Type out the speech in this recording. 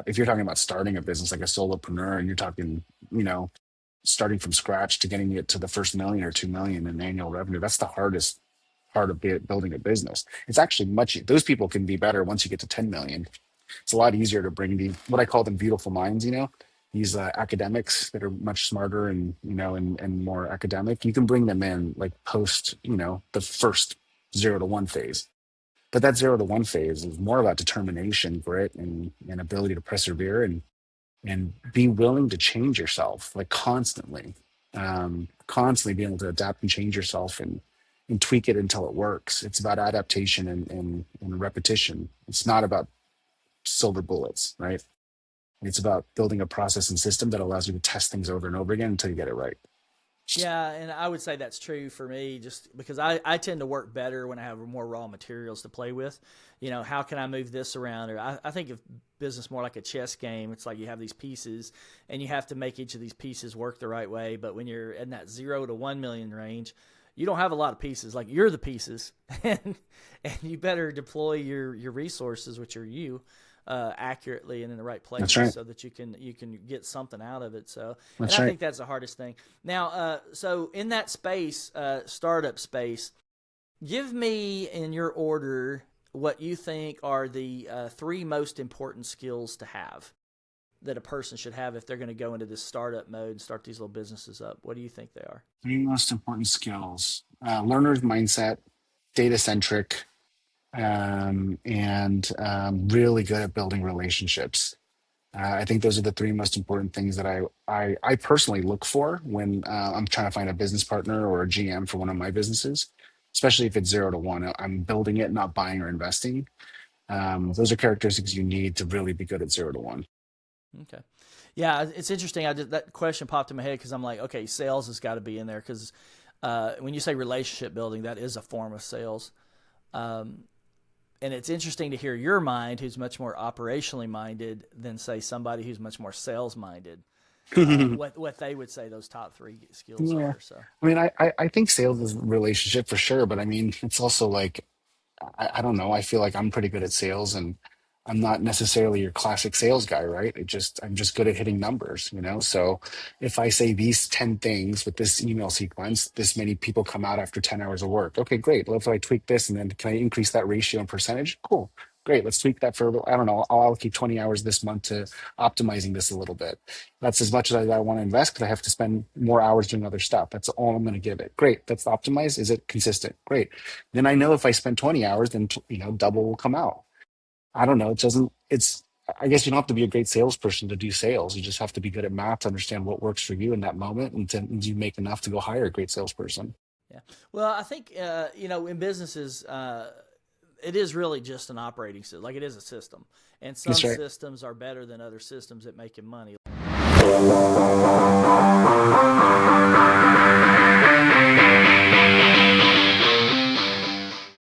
if you're talking about starting a business like a solopreneur, and you're talking, starting from scratch to getting it to the first million or 2 million in annual revenue, that's the hardest part of building a business. It's actually those people can be better once you get to 10 million. It's a lot easier to bring what I call them beautiful minds, these academics that are much smarter and, and more academic. You can bring them in like post, the first 0 to 1 phase. But that 0 to 1 phase is more about determination, grit, and ability to persevere and be willing to change yourself like constantly, constantly being able to adapt and change yourself and tweak it until it works. It's about adaptation and repetition. It's not about silver bullets, right? It's about building a process and system that allows you to test things over and over again until you get it right. Yeah, and I would say that's true for me just because I tend to work better when I have more raw materials to play with. How can I move this around? Or I think of business more like a chess game. It's like you have these pieces and you have to make each of these pieces work the right way. But when you're in that 0 to 1 million range, you don't have a lot of pieces. Like you're the pieces, and you better deploy your resources, which are you, accurately and in the right That's places right. so that you can get something out of it. So, and That's I right. think that's the hardest thing. Now, so in that space, startup space, give me in your order what you think are the 3 most important skills to have that a person should have if they're going to go into this startup mode and start these little businesses up. What do you think they are? 3 most important skills: learner's mindset, data centric, and really good at building relationships. I think those are the 3 most important things that I personally look for when I'm trying to find a business partner or a GM for one of my businesses, especially if it's 0 to 1. I'm building it, not buying or investing. Those are characteristics you need to really be good at 0 to 1. Okay. Yeah, it's interesting. That question popped in my head because I'm like, okay, sales has got to be in there because when you say relationship building, that is a form of sales. Um, and it's interesting to hear your mind, who's much more operationally minded, than say somebody who's much more sales minded. What they would say those top 3 skills Yeah. are. So I mean, I think sales is a relationship for sure, but I mean, it's also like, I don't know. I feel like I'm pretty good at sales, and I'm not necessarily your classic sales guy, right? I'm just good at hitting numbers. So if I say these 10 things with this email sequence, this many people come out after 10 hours of work. Okay, great. Well, if I tweak this and then can I increase that ratio and percentage? Cool. Great. Let's tweak that for, I don't know, I'll allocate 20 hours this month to optimizing this a little bit. That's as much as I want to invest because I have to spend more hours doing other stuff. That's all I'm going to give it. Great. That's optimized. Is it consistent? Great. Then I know if I spend 20 hours, then double will come out. I don't know. It doesn't. It's. I guess you don't have to be a great salesperson to do sales. You just have to be good at math to understand what works for you in that moment, and then you make enough to go hire a great salesperson. yeah. Well, I think in businesses, it is really just an operating system. Like it is a system, and That's some right. systems are better than other systems at making money.